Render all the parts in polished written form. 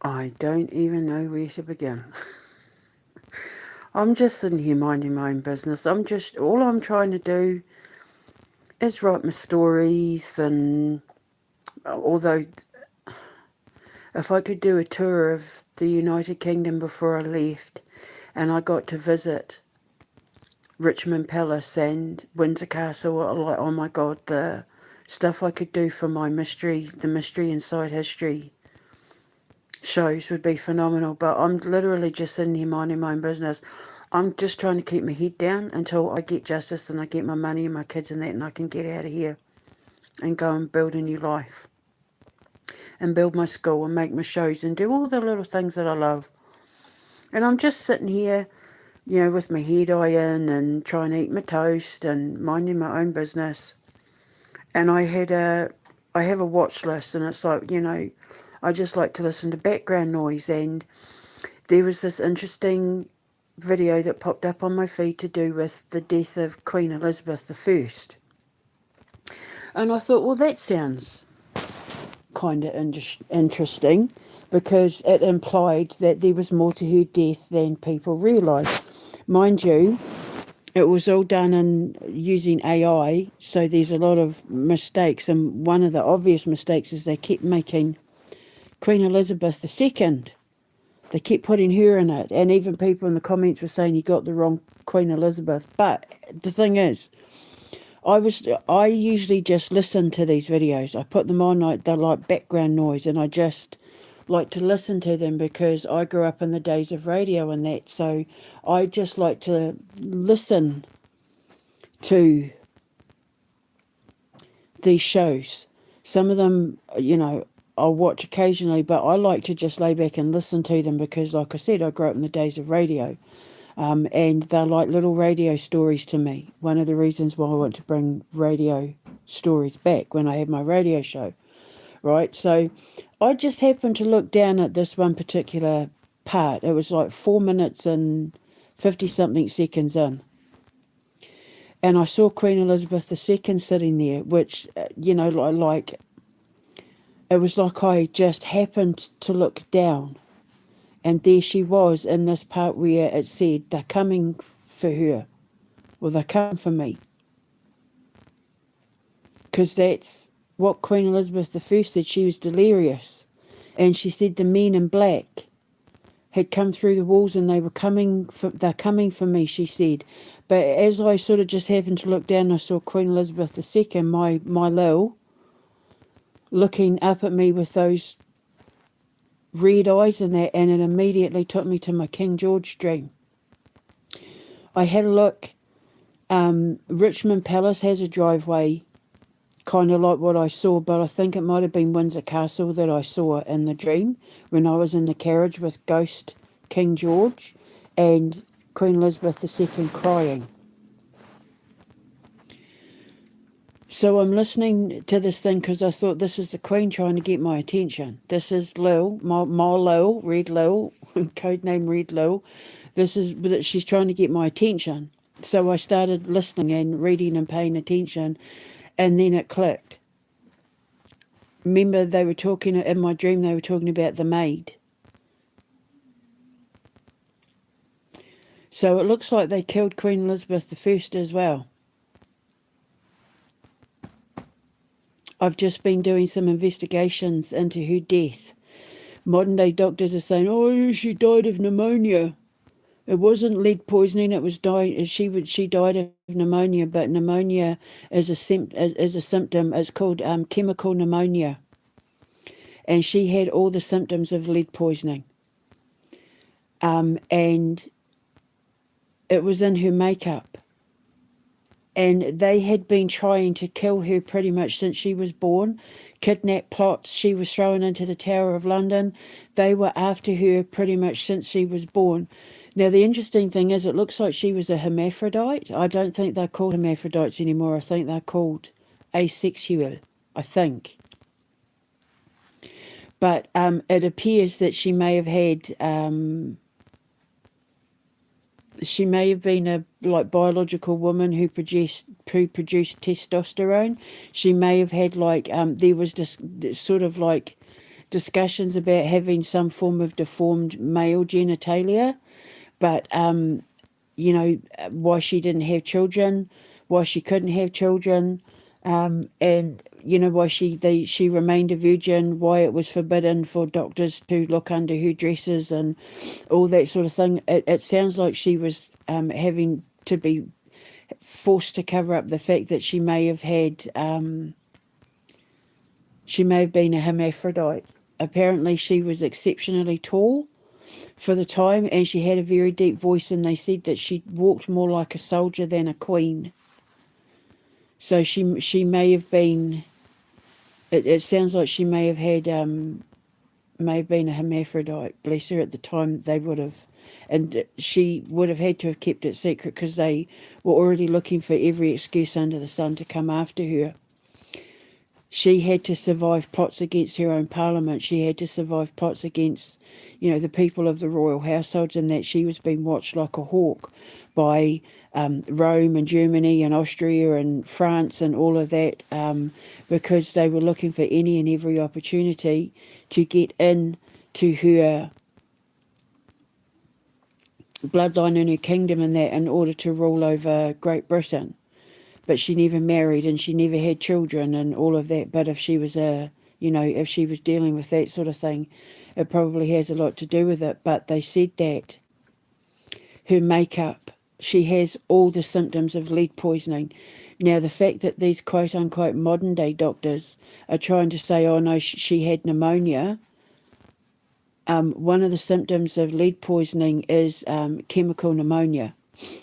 I don't even know where to begin. I'm just sitting here minding my own business. All I'm trying to do is write my stories, and although if I could do a tour of the United Kingdom before I left, and I got to visit Richmond Palace and Windsor Castle, like, oh my God, the stuff I could do for my the Mystery Inside History shows would be phenomenal. But I'm literally just sitting here minding my own business. I'm just trying to keep my head down until I get justice and I get my money and my kids and that, and I can get out of here and go and build a new life and build my school and make my shows and do all the little things that I love. And I'm just sitting here, with my head in and trying to eat my toast and minding my own business. And I have a watch list, and it's like, I just like to listen to background noise. And there was this interesting video that popped up on my feed to do with the death of Queen Elizabeth I. And I thought, well, that sounds kind of interesting, because it implied that there was more to her death than people realised. Mind you, it was all done in using AI, so there's a lot of mistakes, and one of the obvious mistakes is they kept making Queen Elizabeth II. They kept putting her in it, and even people in the comments were saying you got the wrong Queen Elizabeth. But the thing is, I usually just listen to these videos. I put them on, like they're like background noise, and I just like to listen to them because I grew up in the days of radio and that. So I just like to listen to these shows. Some of them, I'll watch occasionally, but I like to just lay back and listen to them because, like I said, I grew up in the days of radio. And they're like little radio stories to me. One of the reasons why I want to bring radio stories back when I have my radio show, right? So I just happened to look down at this one particular part. It was like 4 minutes and 50 something seconds in. And I saw Queen Elizabeth II sitting there, which, like, it was like I just happened to look down. And there she was in this part where it said, they're coming for her. Well, they're coming for me. Because that's what Queen Elizabeth I said. She was delirious. And she said the men in black had come through the walls and they're coming for me, she said. But as I sort of just happened to look down, I saw Queen Elizabeth II, my Lil, looking up at me with those red eyes and that, and it immediately took me to my King George dream. I had a look. Richmond Palace has a driveway, kind of like what I saw, but I think it might have been Windsor Castle that I saw in the dream when I was in the carriage with Ghost King George and Queen Elizabeth II crying. So I'm listening to this thing because I thought this is the Queen trying to get my attention. This is Lil, my Lil, Red Lil, codename Red Lil. She's trying to get my attention. So I started listening and reading and paying attention, and then it clicked. Remember, they were talking, in my dream, they were talking about the maid. So it looks like they killed Queen Elizabeth I as well. I've just been doing some investigations into her death. Modern day doctors are saying, oh, she died of pneumonia. It wasn't lead poisoning. It was she died of pneumonia, but pneumonia is a symptom. It's called chemical pneumonia, and she had all the symptoms of lead poisoning. And it was in her makeup, and they had been trying to kill her pretty much since she was born. Kidnap plots. She was thrown into the Tower of London. They were after her pretty much since she was born. Now, the interesting thing is, it looks like she was a hermaphrodite. I don't think they're called hermaphrodites anymore. I think they're called asexual, I think. But it appears that she may have had she may have been a like biological woman who produced testosterone. She may have had like there was this sort of like discussions about having some form of deformed male genitalia, but why she didn't have children, why she couldn't have children, and why she remained a virgin, why it was forbidden for doctors to look under her dresses and all that sort of thing. It sounds like she was having to be forced to cover up the fact that she may have been a hermaphrodite. Apparently, she was exceptionally tall for the time, and she had a very deep voice, and they said that she walked more like a soldier than a queen. So she may have been. It sounds like she may have been a hermaphrodite. Bless her. At the time, they would have, and she would have had to have kept it secret because they were already looking for every excuse under the sun to come after her. She had to survive plots against her own parliament. She had to survive plots against, the people of the royal households, and that she was being watched like a hawk by Rome and Germany and Austria and France and all of that, because they were looking for any and every opportunity to get in to her bloodline and her kingdom, and that in order to rule over Great Britain. But she never married and she never had children and all of that. But if she was if she was dealing with that sort of thing, it probably has a lot to do with it. But they said that her makeup, she has all the symptoms of lead poisoning. Now, the fact that these quote unquote modern day doctors are trying to say, oh no, she had pneumonia. One of the symptoms of lead poisoning is chemical pneumonia.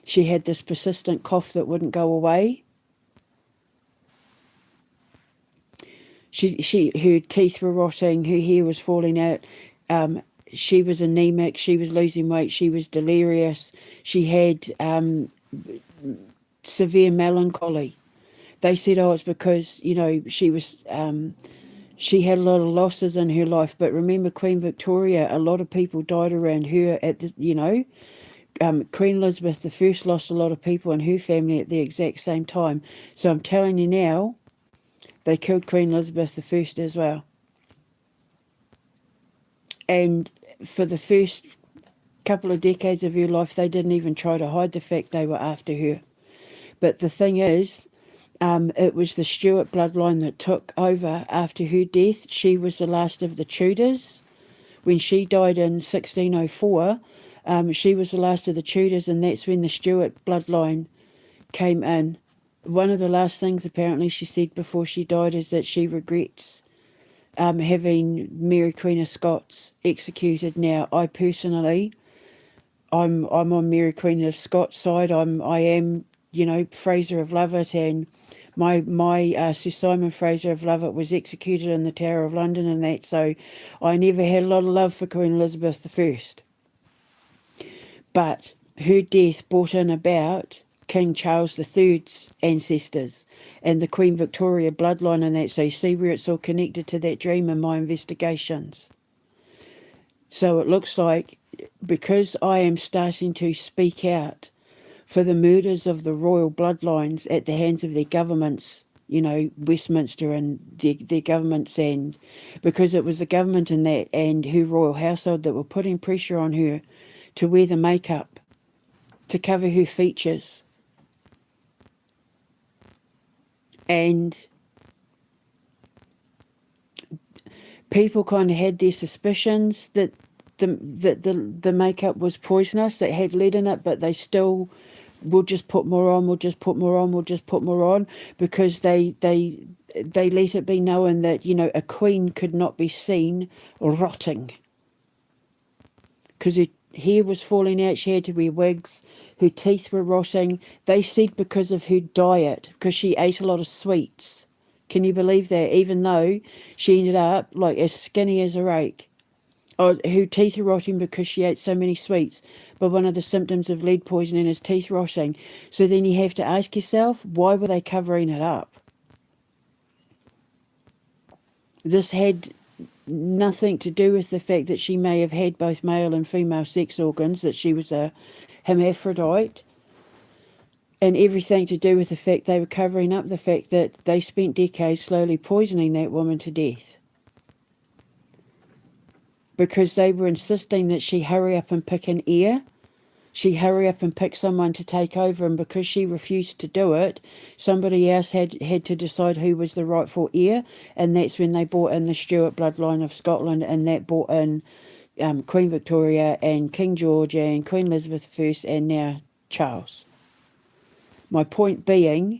She had this persistent cough that wouldn't go away. Her teeth were rotting, her hair was falling out. She was anemic, she was losing weight, she was delirious, she had severe melancholy. They said, oh, it's because she had a lot of losses in her life. But remember, Queen Victoria, a lot of people died around her at the Queen Elizabeth I lost a lot of people in her family at the exact same time. So I'm telling you now, they killed Queen Elizabeth I as well. And for the first couple of decades of her life, they didn't even try to hide the fact they were after her. But the thing is, it was the Stuart bloodline that took over after her death. She was the last of the Tudors. When she died in 1604, she was the last of the Tudors, and that's when the Stuart bloodline came in. One of the last things, apparently, she said before she died is that she regrets having Mary Queen of Scots executed. Now, I personally, I'm on Mary Queen of Scots' side. I am, Fraser of Lovat, and my Sir Simon Fraser of Lovat was executed in the Tower of London and that. So I never had a lot of love for Queen Elizabeth I. But her death brought in about King Charles III's ancestors and the Queen Victoria bloodline and that. So you see where it's all connected to that dream in my investigations. So it looks like, because I am starting to speak out for the murders of the royal bloodlines at the hands of their governments, Westminster and their governments, and because it was the government and that and her royal household that were putting pressure on her to wear the makeup, to cover her features. And people kind of had their suspicions that the makeup was poisonous, that had lead in it, but they still will just put more on, because they let it be known that, a queen could not be seen rotting. Because her hair was falling out, she had to wear wigs, her teeth were rotting. They said because of her diet, because she ate a lot of sweets. Can you believe that? Even though she ended up like as skinny as a rake. Oh, her teeth are rotting because she ate so many sweets. But one of the symptoms of lead poisoning is teeth rotting. So then you have to ask yourself, why were they covering it up? This had nothing to do with the fact that she may have had both male and female sex organs, that she was a hermaphrodite, and everything to do with the fact they were covering up the fact that they spent decades slowly poisoning that woman to death. Because they were insisting that she hurry up and pick an heir. She hurry up and pick someone to take over, and because she refused to do it, somebody else had to decide who was the rightful heir, and that's when they brought in the Stuart bloodline of Scotland, and that brought in Queen Victoria and King George and Queen Elizabeth I and now Charles. My point being,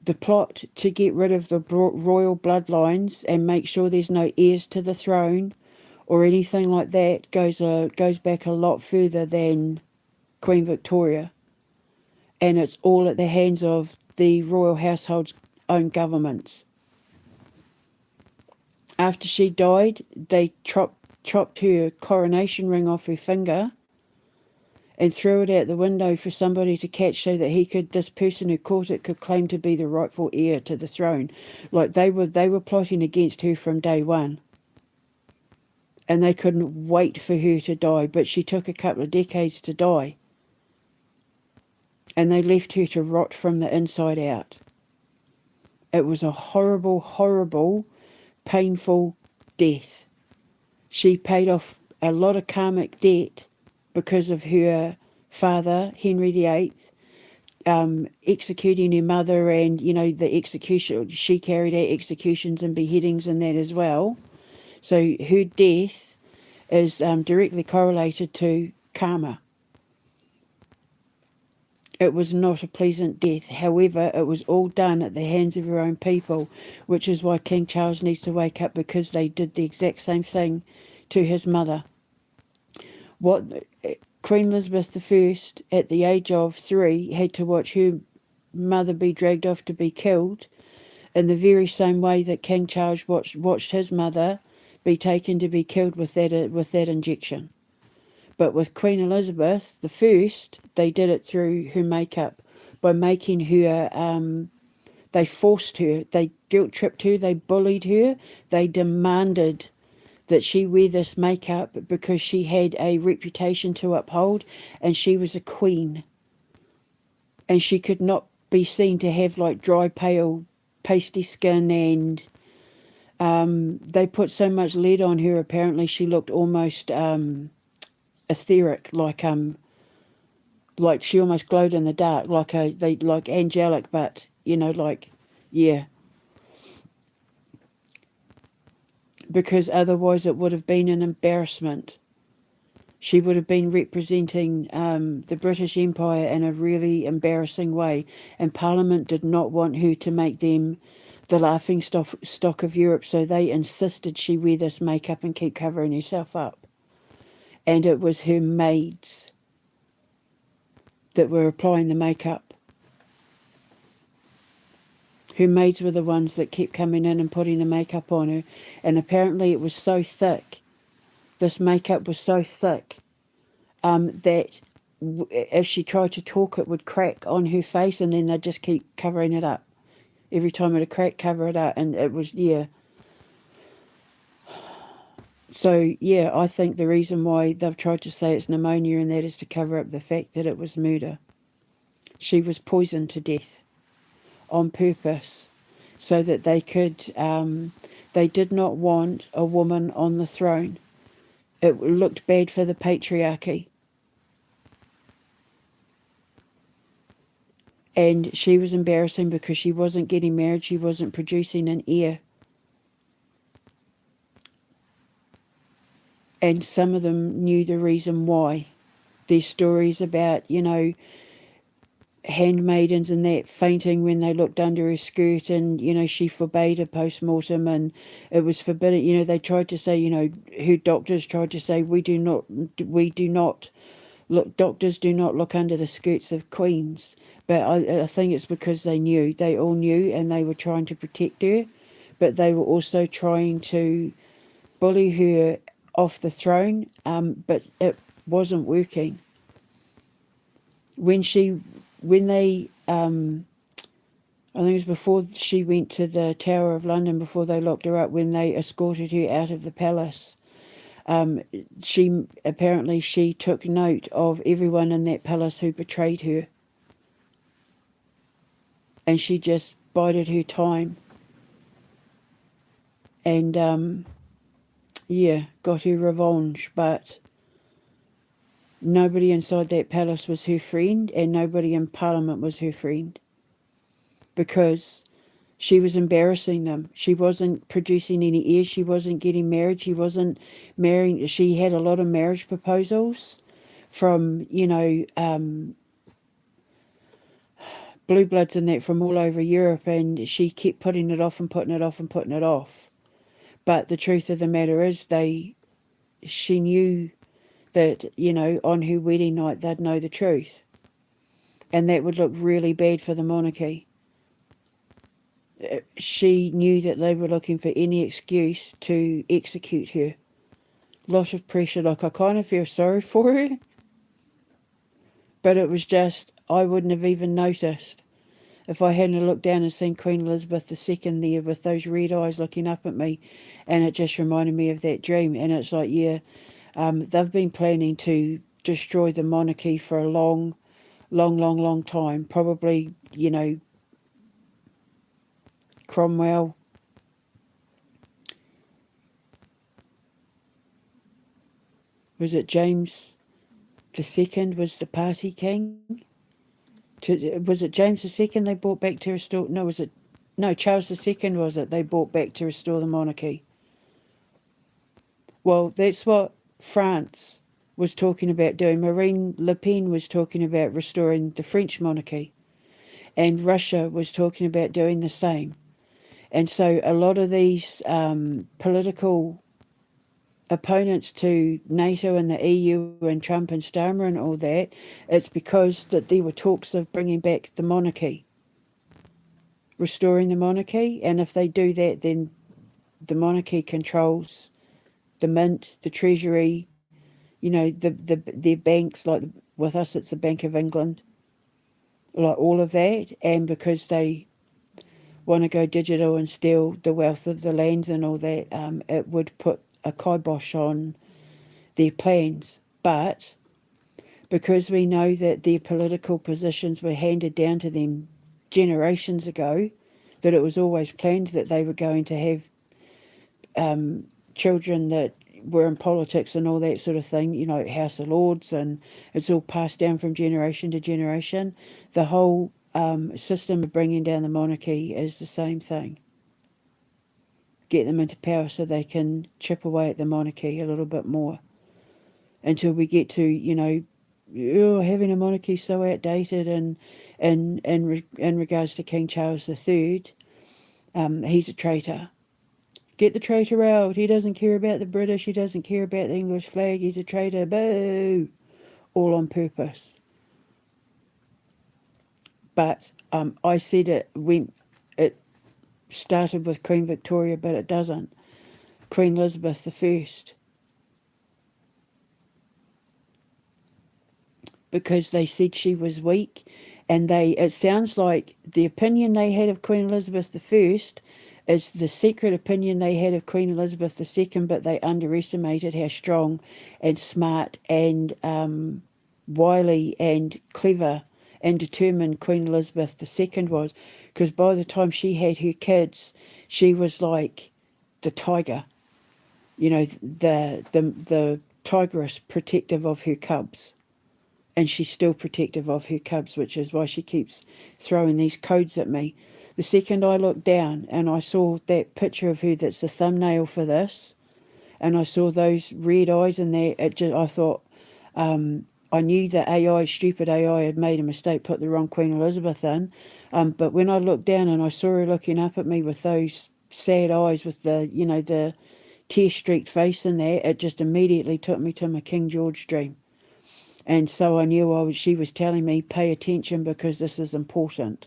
the plot to get rid of the royal bloodlines and make sure there's no heirs to the throne or anything like that goes back a lot further than Queen Victoria. And it's all at the hands of the royal household's own governments. After she died, they chopped her coronation ring off her finger and threw it out the window for somebody to catch so that this person who caught it could claim to be the rightful heir to the throne. Like they were plotting against her from day one. And they couldn't wait for her to die, but she took a couple of decades to die. And they left her to rot from the inside out. It was a horrible, horrible, painful death. She paid off a lot of karmic debt because of her father, Henry VIII, executing her mother, and, the execution, she carried out executions and beheadings and that as well. So her death is directly correlated to karma. It was not a pleasant death. However, it was all done at the hands of her own people, which is why King Charles needs to wake up, because they did the exact same thing to his mother. Queen Elizabeth I, at the age of 3, had to watch her mother be dragged off to be killed, in the very same way that King Charles watched his mother be taken to be killed with that injection. But with Queen Elizabeth I, they did it through her makeup, by making her, they forced her, they guilt-tripped her, they bullied her, they demanded that she wear this makeup because she had a reputation to uphold, and she was a queen. And she could not be seen to have like dry, pale, pasty skin, and they put so much lead on her, apparently she looked almost etheric, like she almost glowed in the dark, like angelic, but yeah. Because otherwise it would have been an embarrassment. She would have been representing the British Empire in a really embarrassing way, and Parliament did not want her to make them the laughing stock of Europe, so they insisted she wear this makeup and keep covering herself up. And it was her maids that were applying the makeup. Her maids were the ones that kept coming in and putting the makeup on her. And apparently it was so thick, this makeup was so thick, that if she tried to talk, it would crack on her face, and then they'd just keep covering it up. Every time it would crack, cover it up. And it was, yeah. So, yeah, I think the reason why they've tried to say it's pneumonia and that is to cover up the fact that it was murder. She was poisoned to death on purpose so that they could, they did not want a woman on the throne. It looked bad for the patriarchy. And she was embarrassing because she wasn't getting married, she wasn't producing an heir. And some of them knew the reason why. There's stories about, handmaidens and that fainting when they looked under her skirt, and, she forbade a post-mortem, and it was forbidden. They tried to say, her doctors tried to say, doctors do not look under the skirts of queens. But I think it's because they all knew, and they were trying to protect her, but they were also trying to bully her off the throne, but it wasn't working. When they, I think it was before she went to the Tower of London, before they locked her up, when they escorted her out of the palace, She took note of everyone in that palace who betrayed her, and she just bided her time, and got her revenge. But nobody inside that palace was her friend, and nobody in Parliament was her friend, because she was embarrassing them. She wasn't producing any heirs. She wasn't getting married. She wasn't marrying. She had a lot of marriage proposals from, blue bloods and that from all over Europe, and she kept putting it off and putting it off and putting it off. But the truth of the matter is, she knew that, on her wedding night they'd know the truth, and that would look really bad for the monarchy. She knew that they were looking for any excuse to execute her. Lot of pressure. Like, I kind of feel sorry for her, but it was just, I wouldn't have even noticed if I hadn't looked down and seen Queen Elizabeth II there with those red eyes looking up at me, and it just reminded me of that dream. And it's like, they've been planning to destroy the monarchy for a long, long, long, long time. Probably, Cromwell, was it James II was the party king? Was it James II they brought back to restore? No, was it? No, Charles II was it? They brought back to restore the monarchy. Well, that's what France was talking about doing. Marine Le Pen was talking about restoring the French monarchy, and Russia was talking about doing the same. And so a lot of these political opponents to NATO and the EU and Trump and Starmer and all that, it's because that there were talks of bringing back the monarchy, restoring the monarchy. And if they do that, then the monarchy controls the mint, the treasury, their banks. Like with us, it's the Bank of England, like all of that. And because they want to go digital and steal the wealth of the lands and all that, it would put a kibosh on their plans. But because we know that their political positions were handed down to them generations ago, that it was always planned that they were going to have children that were in politics and all that sort of thing, House of Lords, and it's all passed down from generation to generation. The whole system of bringing down the monarchy is the same thing. Get them into power so they can chip away at the monarchy a little bit more until we get to, having a monarchy so outdated. And in regards to King Charles III, he's a traitor. Get the traitor out. He doesn't care about the British. He doesn't care about the English flag. He's a traitor. Boo! All on purpose. But I said it started with Queen Victoria, but it doesn't. Queen Elizabeth I. Because they said she was weak, and it sounds like the opinion they had of Queen Elizabeth I is the secret opinion they had of Queen Elizabeth II, but they underestimated how strong and smart and wily and clever and determined Queen Elizabeth II was, because by the time she had her kids, she was like the tiger, the tigress protective of her cubs. And she's still protective of her cubs, which is why she keeps throwing these codes at me. The second I looked down and I saw that picture of her that's the thumbnail for this, and I saw those red eyes in there, I thought, I knew that stupid AI, had made a mistake, put the wrong Queen Elizabeth in. But when I looked down and I saw her looking up at me with those sad eyes, with the tear-streaked face in there, it just immediately took me to my King George dream. And so I knew she was telling me, pay attention because this is important.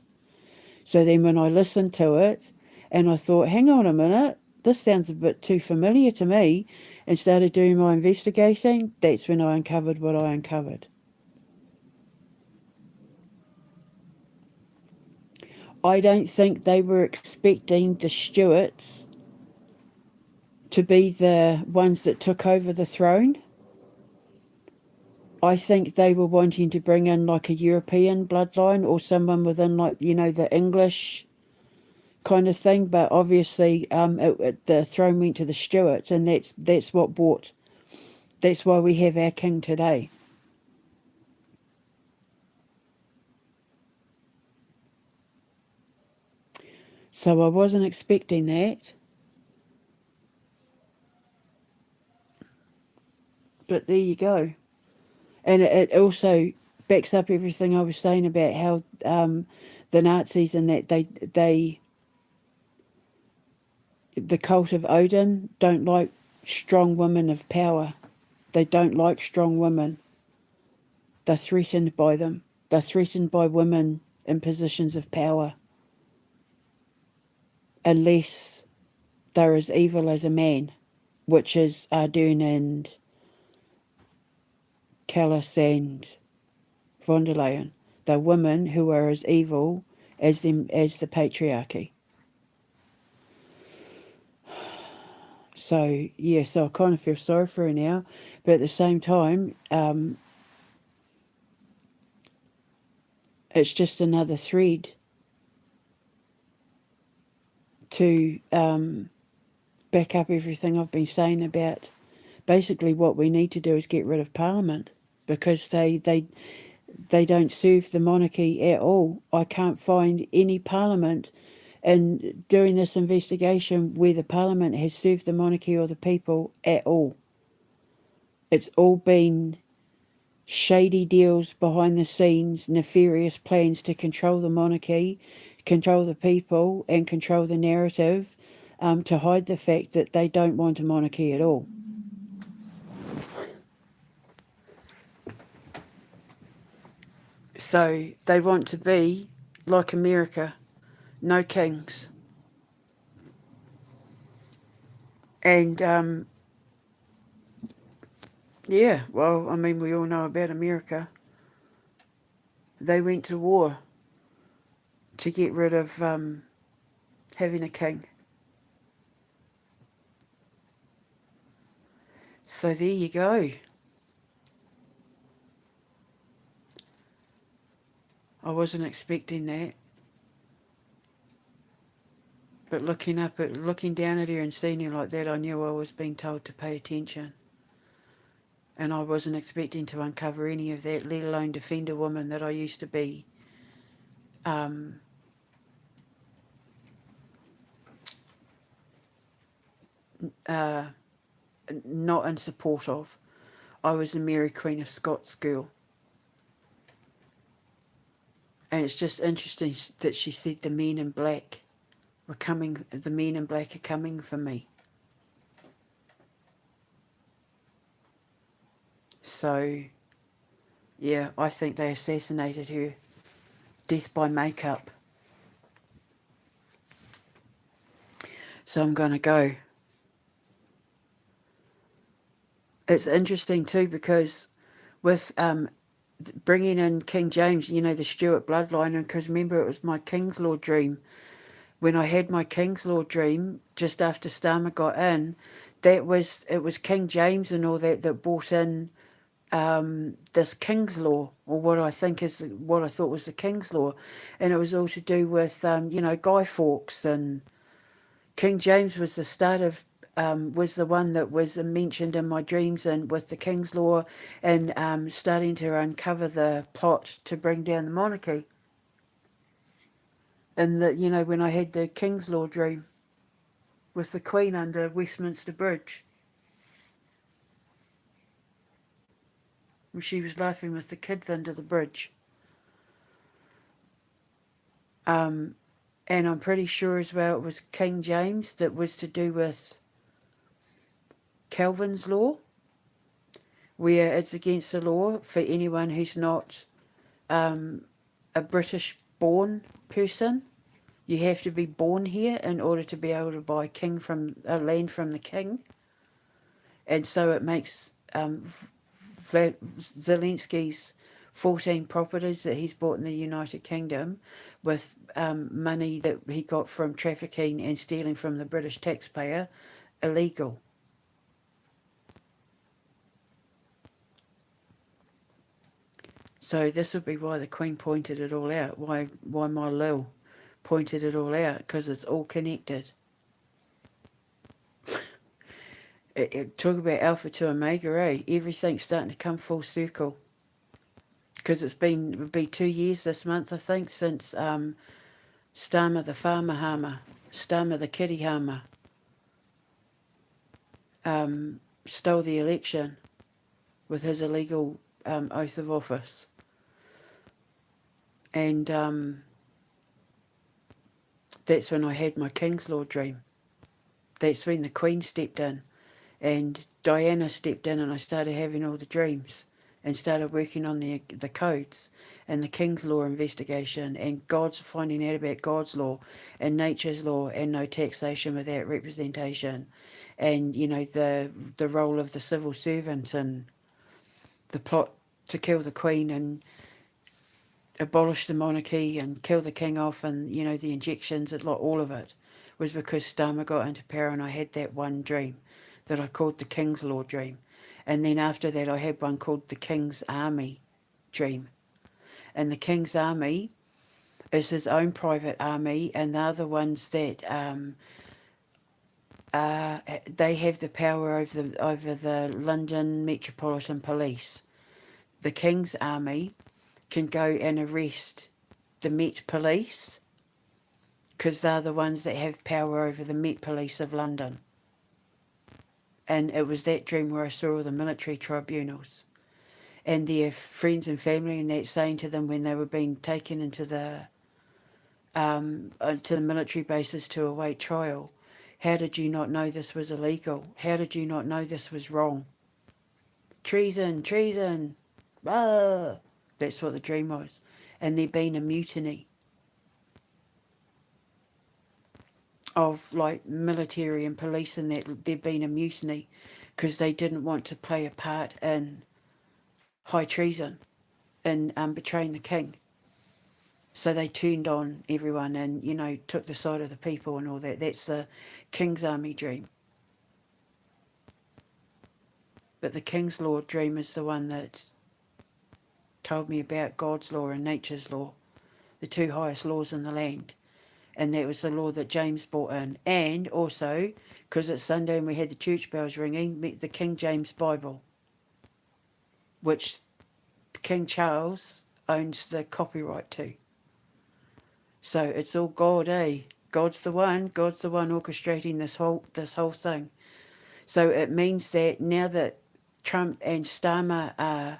So then when I listened to it and I thought, hang on a minute, this sounds a bit too familiar to me, and started doing my investigating, that's when I uncovered what I uncovered. I don't think they were expecting the Stuarts to be the ones that took over the throne. I think they were wanting to bring in like a European bloodline or someone within like, the English kind of thing. But obviously, the throne went to the Stuarts, and that's what brought. That's why we have our king today. So I wasn't expecting that. But there you go. And it also backs up everything I was saying about how the Nazis and that the cult of Odin don't like strong women of power. They don't like strong women. They're threatened by them. They're threatened by women in positions of power. Unless they're as evil as a man, which is Ardun and Callis and von der Leyen. They're women who are as evil as the patriarchy. So yeah, so I kind of feel sorry for her now, but at the same time, it's just another thread to back up everything I've been saying about. Basically, what we need to do is get rid of Parliament, because they don't serve the monarchy at all. I can't find any Parliament in doing this investigation where the Parliament has served the monarchy or the people at all. It's all been shady deals behind the scenes, nefarious plans to control the monarchy, control the people, and control the narrative, to hide the fact that they don't want a monarchy at all. So they want to be like America, no kings. And yeah, well, I mean, we all know about America. They went to war to get rid of having a king. So there you go. I wasn't expecting that. But looking down at her and seeing her like that, I knew I was being told to pay attention. And I wasn't expecting to uncover any of that, let alone defend a woman that I used to be not in support of. I was a Mary Queen of Scots girl. And it's just interesting that she said the men in black are coming for me. So, yeah, I think they assassinated her. Death by makeup. So I'm going to go. It's interesting too, because with bringing in King James, the Stuart bloodline, and because remember it was my King's Law dream. When I had my King's Law dream just after Starmer got in, it was King James and all that brought in this King's Law, or what I thought was the King's Law, and it was all to do with Guy Fawkes, and King James was the start of was the one that was mentioned in my dreams, and with the King's Law, and starting to uncover the plot to bring down the monarchy. And that when I had the King's Law dream with the Queen under Westminster Bridge, when she was laughing with the kids under the bridge. And I'm pretty sure as well it was King James that was to do with Calvin's law, where it's against the law for anyone who's not a British-born person. You have to be born here in order to be able to buy land from the king. And so it makes Zelensky's 14 properties that he's bought in the United Kingdom with money that he got from trafficking and stealing from the British taxpayer illegal. So this would be why the Queen pointed it all out, why my Lil pointed it all out, because it's all connected. Talk about Alpha to Omega, eh? Everything's starting to come full circle. Because it'll be 2 years this month, I think, since Starmer the farmer hammer, Starmer the kitty hammer, stole the election with his illegal oath of office. And that's when I had my King's Law dream. That's when the Queen stepped in and Diana stepped in, and I started having all the dreams and started working on the codes and the King's Law investigation and finding out about God's law and nature's law and no taxation without representation, and the role of the civil servant and the plot to kill the Queen and abolish the monarchy and kill the king off, and the injections, all of it was because Starmer got into power, and I had that one dream that I called the King's Law dream. And then after that I had one called the King's Army dream. And the King's Army is his own private army, and they're the ones that they have the power over the London Metropolitan Police. The King's Army can go and arrest the Met Police because they're the ones that have power over the Met Police of London. And it was that dream where I saw all the military tribunals and their friends and family, and that saying to them when they were being taken into the military bases to await trial, how did you not know this was illegal? How did you not know this was wrong? Treason, treason, ah! That's what the dream was. And there'd been a mutiny of military and police, and that there'd been a mutiny because they didn't want to play a part in high treason and betraying the king. So they turned on everyone and, took the side of the people and all that. That's the King's Army dream. But the King's Law dream is the one that told me about God's law and nature's law, the two highest laws in the land. And that was the law that James brought in. And also, because it's Sunday and we had the church bells ringing, the King James Bible, which King Charles owns the copyright to. So it's all God, eh? God's the one orchestrating this whole thing. So it means that now that Trump and Starmer are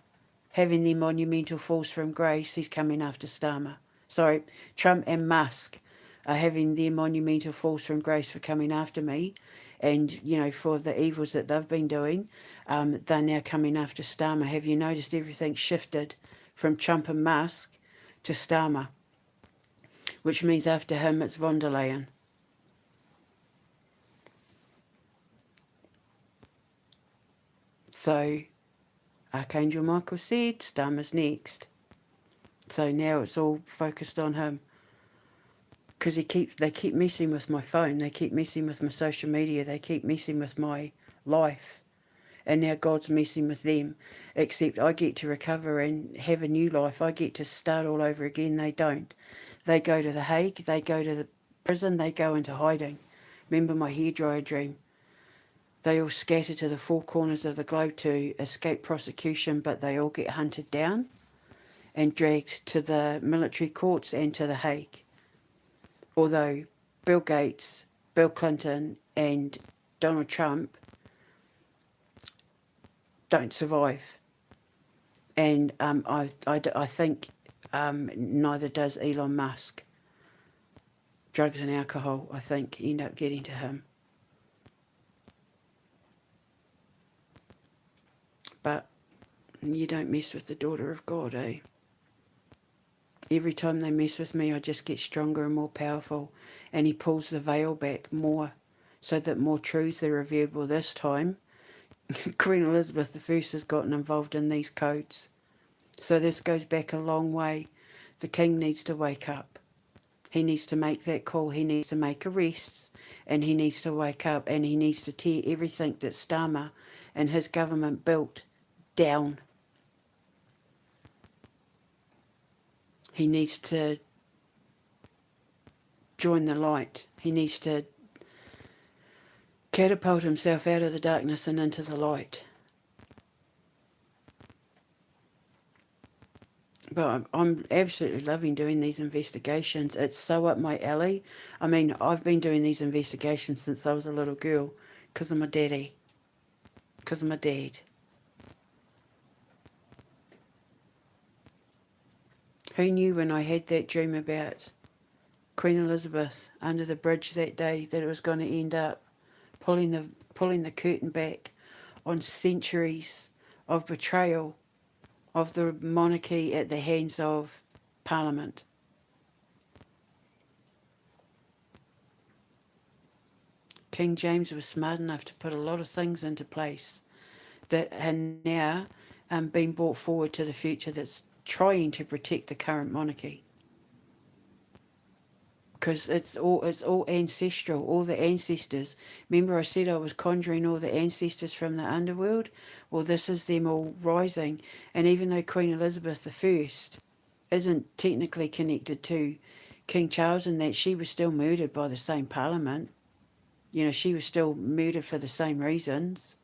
having their monumental falls from grace, he's coming after Starmer. Sorry, Trump and Musk are having their monumental falls from grace for coming after me, and for the evils that they've been doing, they're now coming after Starmer. Have you noticed everything shifted from Trump and Musk to Starmer, which means after him it's von der Leyen. So Archangel Michael said Starmer's next. So now it's all focused on him. Because they keep messing with my phone, they keep messing with my social media, they keep messing with my life. And now God's messing with them. Except I get to recover and have a new life. I get to start all over again. They don't. They go to The Hague, they go to the prison, they go into hiding. Remember my hairdryer dream? They all scatter to the four corners of the globe to escape prosecution, but they all get hunted down and dragged to the military courts and to The Hague. Although Bill Gates, Bill Clinton and Donald Trump don't survive. And I think neither does Elon Musk. Drugs and alcohol, I think, end up getting to him. But you don't mess with the daughter of God, eh? Every time they mess with me, I just get stronger and more powerful. And he pulls the veil back more so that more truths are revealed. Well, this time, Queen Elizabeth I has gotten involved in these codes. So this goes back a long way. The king needs to wake up. He needs to make that call. He needs to make arrests. And he needs to wake up. And he needs to tear everything that Starmer and his government built down. He needs to join the light. He needs to catapult himself out of the darkness and into the light. But I'm absolutely loving doing these investigations. It's so up my alley. I mean, I've been doing these investigations since I was a little girl because of my daddy, because of my dad. Who knew when I had that dream about Queen Elizabeth under the bridge that day that it was going to end up pulling the curtain back on centuries of betrayal of the monarchy at the hands of Parliament. King James was smart enough to put a lot of things into place that are now being brought forward to the future that's trying to protect the current monarchy. Because it's all ancestral, all the ancestors. Remember I said I was conjuring all the ancestors from the underworld? Well, this is them all rising. And even though Queen Elizabeth I isn't technically connected to King Charles in that she was still murdered by the same Parliament. You know, she was still murdered for the same reasons.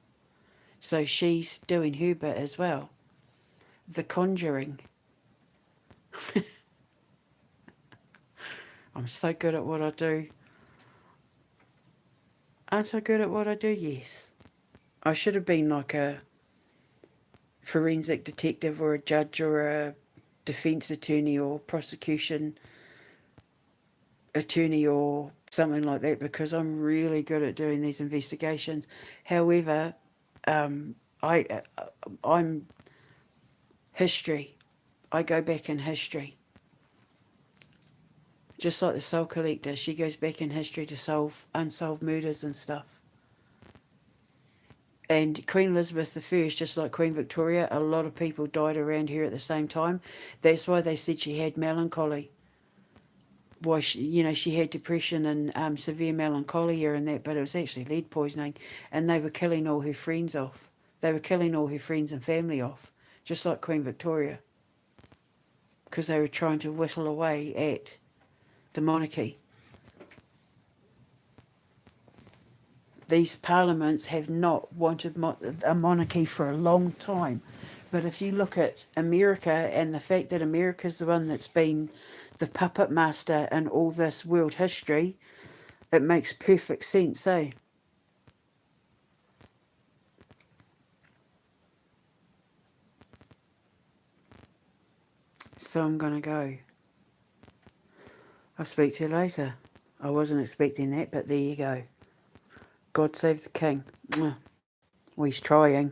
So she's doing her bit as well. The conjuring. I'm so good at what I do. Aren't I good at what I do? Yes. I should have been like a forensic detective or a judge or a defence attorney or prosecution attorney or something like that because I'm really good at doing these investigations. However, I'm history. I go back in history. Just like the Soul Collector, she goes back in history to solve unsolved murders and stuff. And Queen Elizabeth I, just like Queen Victoria, a lot of people died around her at the same time. That's why they said she had melancholy. Why she had depression and severe melancholia and that, but it was actually lead poisoning, and they were killing all her friends off. They were killing all her friends and family off, just like Queen Victoria, because they were trying to whittle away at the monarchy. These parliaments have not wanted a monarchy for a long time. But if you look at America and the fact that America's the one that's been the puppet master in all this world history, it makes perfect sense, eh? So I'm going to go. I'll speak to you later. I wasn't expecting that, but there you go. God save the king. Well, he's trying.